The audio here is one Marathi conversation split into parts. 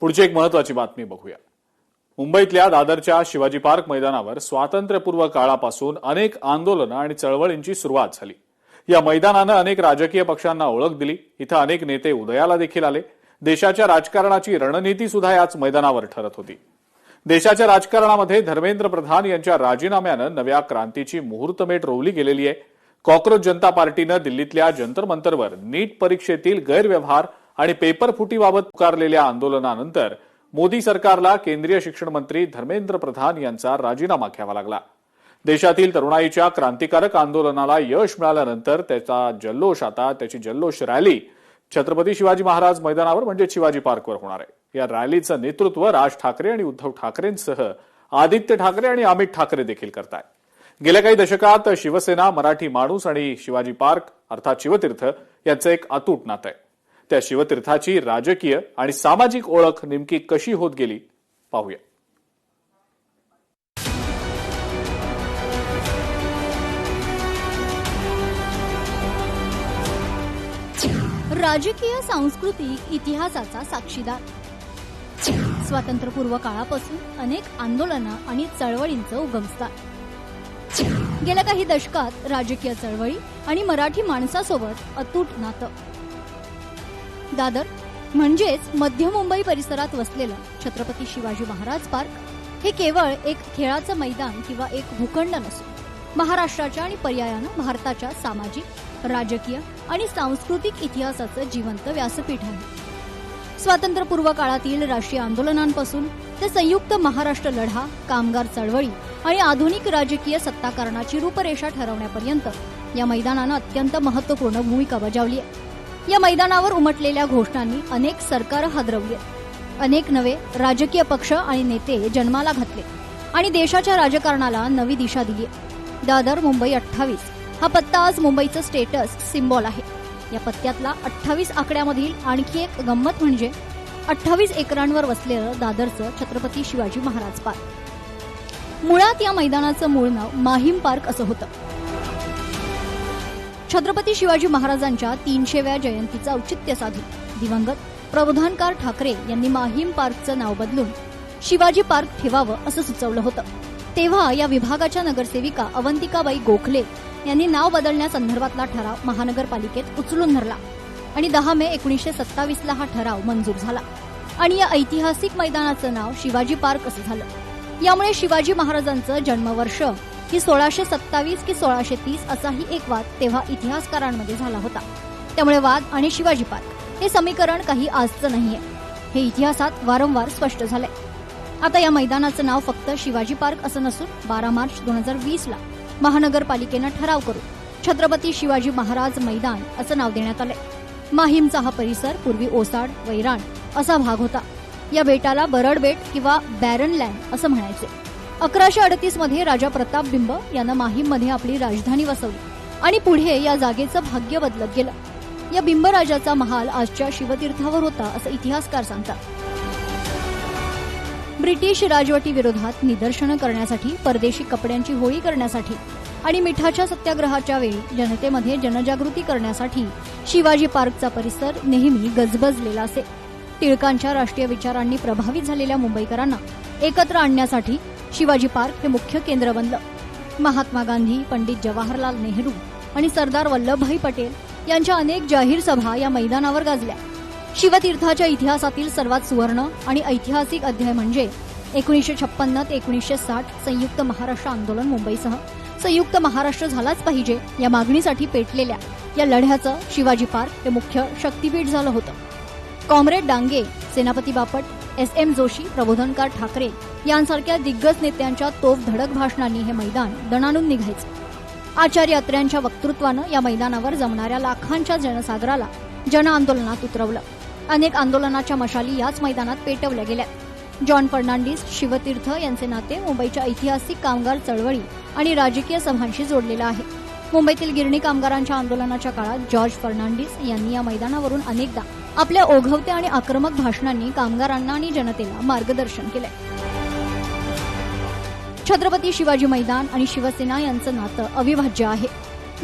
पुढची एक महत्त्वाची बातमी बघूया। मुंबईतल्या दादरच्या शिवाजी पार्क मैदानावर स्वातंत्र्यपूर्व काळापासून अनेक आंदोलनं आणि चळवळींची सुरुवात झाली। या मैदानानं अनेक राजकीय पक्षांना ओळख दिली। इथं अनेक नेते उदयाला देखील आले। देशाच्या राजकारणाची रणनीती सुद्धा याच मैदानावर ठरत होती। देशाच्या राजकारणामध्ये धर्मेंद्र प्रधान यांच्या राजीनाम्यानं नव्या क्रांतीची मुहूर्तमेढ रोवली गेलेली आहे। कॉक्रोच जनता पार्टीनं दिल्लीतल्या जंतर मंतरवर नीट परीक्षेतील गैरव्यवहार आणि पेपर फुटीबाबत पुकारलेल्या आंदोलनानंतर मोदी सरकारला केंद्रीय शिक्षण मंत्री धर्मेंद्र प्रधान यांचा राजीनामा घ्यावा लागला। देशातील तरुणाईच्या क्रांतिकारक आंदोलनाला यश मिळाल्यानंतर त्याची जल्लोष रॅली छत्रपती शिवाजी महाराज मैदानावर म्हणजे शिवाजी पार्कवर होणार आहे। या रॅलीचं नेतृत्व राज ठाकरे आणि उद्धव ठाकरेंसह आदित्य ठाकरे आणि अमित ठाकरे देखील करतायत। गेल्या काही दशकात शिवसेना, मराठी माणूस आणि शिवाजी पार्क अर्थात शिवतीर्थ यांचं एक अतूट नातं आहे। त्या शिवतीर्थाची राजकीय आणि सामाजिक ओळख नेमकी कशी होत गेली पाहूया। राजकीय सांस्कृतिक इतिहासाचा साक्षीदार। स्वातंत्र्यपूर्व काळापासून अनेक आंदोलनं आणि चळवळींचं उगमस्थान। गेल्या काही दशकात राजकीय चळवळी आणि मराठी माणसासोबत अतूट नातं। दादर म्हणजेच मध्य मुंबई परिसरात वसलेलं छत्रपती शिवाजी महाराज पार्क हे केवळ एक खेळाचं मैदान किंवा एक भूखंड नसून महाराष्ट्राच्या आणि पर्यायानं भारताच्या सामाजिक, राजकीय आणि सांस्कृतिक इतिहासाचं जिवंत व्यासपीठ आहे। स्वातंत्र्यपूर्व काळातील राष्ट्रीय आंदोलनांपासून ते संयुक्त महाराष्ट्र लढा, कामगार चळवळी आणि आधुनिक राजकीय सत्ताकारणाची रूपरेषा ठरवण्यापर्यंत या मैदानानं अत्यंत महत्त्वपूर्ण भूमिका बजावली आहे। या मैदानावर उमटलेल्या घोषणांनी अनेक सरकारं हादरवली, अनेक नवे राजकीय पक्ष आणि नेते जन्माला घातले आणि देशाच्या राजकारणाला नवी दिशा दिली। दादर मुंबई 28 हा पत्ता आज मुंबईचं स्टेटस सिम्बॉल आहे। या पत्त्यातला 28 आकड्यामधील आणखी एक गंमत म्हणजे 28 एकरांवर वसलेलं दादरचं छत्रपती शिवाजी महाराज पार्क। मुळात या मैदानाचं मूळ नाव माहीम पार्क असं होतं। छत्रपती शिवाजी महाराजांच्या 300व्या जयंतीचं औचित्य साधून दिवंगत प्रबोधनकार ठाकरे यांनी माहीम पार्कचं नाव बदलून शिवाजी पार्क ठेवावं असं सुचवलं होतं। तेव्हा या विभागाच्या नगरसेविका अवंतिकाबाई गोखले यांनी नाव बदलण्यासंदर्भातला ठराव महानगरपालिकेत उचलून धरला आणि 10 मे 1927 हा ठराव मंजूर झाला आणि या ऐतिहासिक मैदानाचं नाव शिवाजी पार्क असं झालं। यामुळे शिवाजी महाराजांचं जन्मवर्ष ही 1627 की 1630 असाही एक वाद तेव्हा इतिहासकारांमध्ये झाला होता। त्यामुळे वाद आणि शिवाजी पार्क हे समीकरण काही आजचं नाहीये, हे इतिहासात वारंवार स्पष्ट झालंय। आता या मैदानाचं नाव फक्त शिवाजी पार्क असं नसून 12 मार्च 2020 महानगरपालिकेनं ठराव करून छत्रपती शिवाजी महाराज मैदान असं नाव देण्यात आलंय। माहीमचा हा परिसर पूर्वी ओसाड, वैराण असा भाग होता। या बेटाला बरड बेट किंवा बॅरन लँड असं म्हणायचे। 1138 मध्ये राजा प्रताप बिंब यानं माहीममध्ये आपली राजधानी वसवली आणि पुढे या जागेचं भाग्य बदलत गेलं। या बिंबराजाचा महाल आजच्या शिवतीर्थावर होता असं इतिहासकार सांगतात। ब्रिटिश राजवटीविरोधात निदर्शनं करण्यासाठी, परदेशी कपड्यांची होळी करण्यासाठी आणि मिठाच्या सत्याग्रहाच्या वेळी जनतेमध्ये जनजागृती करण्यासाठी शिवाजी पार्कचा परिसर नेहमी गजबजलेला असे। टिळकांच्या राष्ट्रीय विचारांनी प्रभावित झालेल्या मुंबईकरांना एकत्र आणण्यासाठी शिवाजी पार्क हे मुख्य केंद्र बनलं। महात्मा गांधी, पंडित जवाहरलाल नेहरू आणि सरदार वल्लभभाई पटेल यांच्या अनेक जाहीर सभा या मैदानावर गाजल्या। शिवतीर्थाच्या इतिहासातील सर्वात सुवर्ण आणि ऐतिहासिक अध्याय म्हणजे 1956 ते 1960 संयुक्त महाराष्ट्र आंदोलन। मुंबईसह संयुक्त महाराष्ट्र झालाच पाहिजे या मागणीसाठी पेटलेल्या या लढ्याचं शिवाजी पार्क हे मुख्य शक्तीपीठ झालं होतं। कॉम्रेड डांगे, सेनापती बापट, SM जोशी, प्रबोधनकार ठाकरे यांसारख्या दिग्गज नेत्यांच्या तोफ धडक भाषणांनी हे मैदान दणाणून निघायचं। आचार्य अत्र्यांच्या वक्तृत्वानं या मैदानावर जमणाऱ्या लाखांच्या जनसागराला जनआंदोलनात उतरवलं। अनेक आंदोलनाच्या मशाली याच मैदानात पेटवल्या गेल्या। जॉन फर्नांडिस, शिवतीर्थ यांचे नाते मुंबईच्या ऐतिहासिक कामगार चळवळी आणि राजकीय सभांशी जोडलेलं आहे। मुंबईतील गिरणी कामगारांच्या आंदोलनाच्या काळात जॉर्ज फर्नांडिस यांनी या मैदानावरून अनेकदा आपल्या ओघवत्या आणि आक्रमक भाषणांनी कामगारांना आणि जनतेला मार्गदर्शन केलंय। छत्रपती शिवाजी मैदान आणि शिवसेना यांचं नातं अविभाज्य आहे।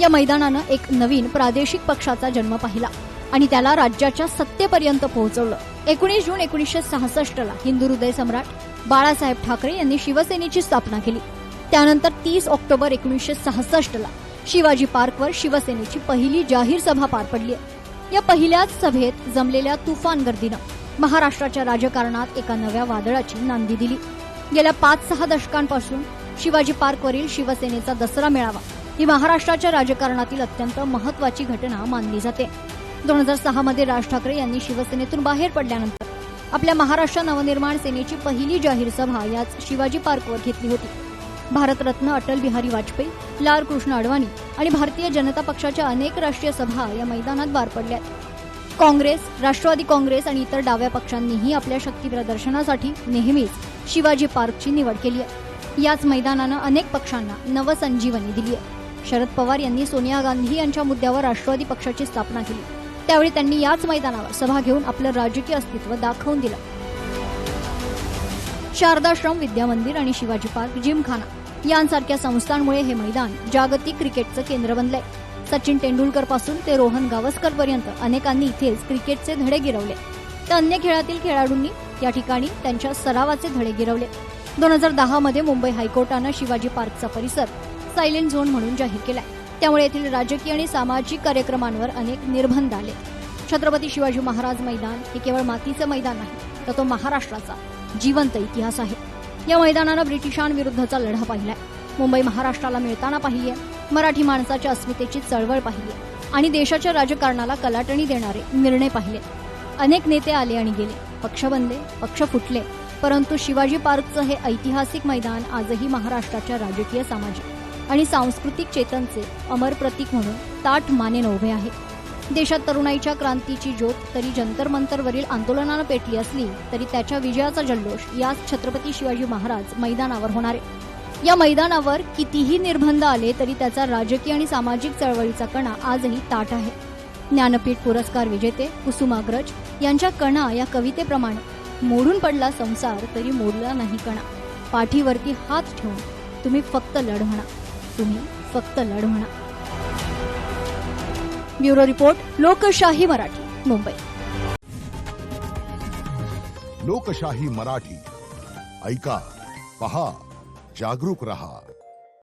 या मैदानानं एक नवीन प्रादेशिक पक्षाचा जन्म पाहिला आणि त्याला राज्याच्या सत्तेपर्यंत पोहोचवलं। 19 जून 1966 ला हिंदू हृदय सम्राट बाळासाहेब ठाकरे यांनी शिवसेनेची स्थापना केली. त्यानंतर 30 ऑक्टोबर 1966 ला शिवाजी पार्कवर शिवसेनेची पहिली जाहीर सभा पार पडली. या पहिल्याच सभेत जमलेल्या तुफान गर्दीनं महाराष्ट्राच्या राजकारणात एका नव्या वादळाची नांदी दिली. गेल्या 5-6 दशकांपासून शिवाजी पार्कवरील शिवसेनेचा दसरा मेळावा ही महाराष्ट्राच्या राजकारणातील अत्यंत महत्वाची घटना मानली जाते. 2006 मध्ये राज ठाकरे यांनी शिवसेनेतून बाहेर पडल्यानंतर आपल्या महाराष्ट्र नवनिर्माण सेनेची पहिली जाहीर सभा याच शिवाजी पार्कवर घेतली होती. भारतरत्न अटल बिहारी वाजपेयी, लालकृष्ण अडवाणी आणि भारतीय जनता पक्षाच्या अनेक राष्ट्रीय सभा या मैदानात पार पडल्या. काँग्रेस, राष्ट्रवादी काँग्रेस आणि इतर डाव्या पक्षांनीही आपल्या शक्ती प्रदर्शनासाठी नेहमीच शिवाजी पार्कची निवड केली आहे. याच मैदानानं अनेक पक्षांना नवसंजीवनी दिली आहे. शरद पवार यांनी सोनिया गांधी यांच्या मुद्द्यावर राष्ट्रवादी पक्षाची स्थापना केली. त्यावेळी त्यांनी याच मैदानावर सभा घेऊन आपलं राजकीय अस्तित्व दाखवून दिलं. शारदाश्रम, विद्या मंदिर आणि शिवाजी पार्क, जिमखाना यांसारख्या संस्थांमुळे हे मैदान जागतिक क्रिकेटचं केंद्र बनलंय. सचिन तेंडुलकर पासून ते रोहन गावस्कर पर्यंत अनेकांनी इथेच क्रिकेटचे धडे गिरवले. तर अन्य खेळातील खेळाडूंनी या ठिकाणी त्यांच्या सरावाचे धडे गिरवले. 2010 मध्ये मुंबई हायकोर्टानं शिवाजी पार्कचा परिसर सायलेंट झोन म्हणून जाहीर केलाय. त्यामुळे येथील राजकीय आणि सामाजिक कार्यक्रमांवर अनेक निर्बंध आले. छत्रपती शिवाजी महाराज मैदान हे केवळ मातीचं मैदान नाही, तर तो महाराष्ट्राचा जिवंत इतिहास आहे. या मैदानानं ब्रिटिशांविरुद्धचा लढा पाहिलाय, मुंबई महाराष्ट्राला मिळताना पाहिली आहे, मराठी माणसाच्या अस्मितेची चळवळ पाहिली आहे आणि देशाच्या राजकारणाला कलाटणी देणारे निर्णय पाहिले. अनेक नेते आले आणि गेले, पक्ष बनले, पक्ष फुटले, परंतु शिवाजी पार्कचं हे ऐतिहासिक मैदान आजही महाराष्ट्राच्या राजकीय, सामाजिक आणि सांस्कृतिक चेतनचे अमर प्रतीक म्हणून ताठ मानेनं उभे आहे. देशात तरुणाईच्या क्रांतीची ज्योत तरी जंतर मंतरवरील आंदोलनानं पेटली असली तरी त्याच्या विजयाचा जल्लोष याच छत्रपती शिवाजी महाराज मैदानावर होणार आहे. या मैदानावर कितीही निर्बंध आले तरी त्याचा राजकीय आणि सामाजिक चळवळीचा कणा आजही ताठ आहे. ज्ञानपीठ पुरस्कार विजेते कुसुमाग्रज यांच्या कणा या कवितेप्रमाणे मोडून पडला संसार तरी मोडला नाही कणा. पाठीवरती हात ठेवून तुम्ही फक्त लढ म्हणा, तुम्ही फक्त लढ म्हणा. ब्युरो रिपोर्ट, लोकशाही मराठी, मुंबई. लोकशाही मराठी ऐका, पहा, जागरूक रहा.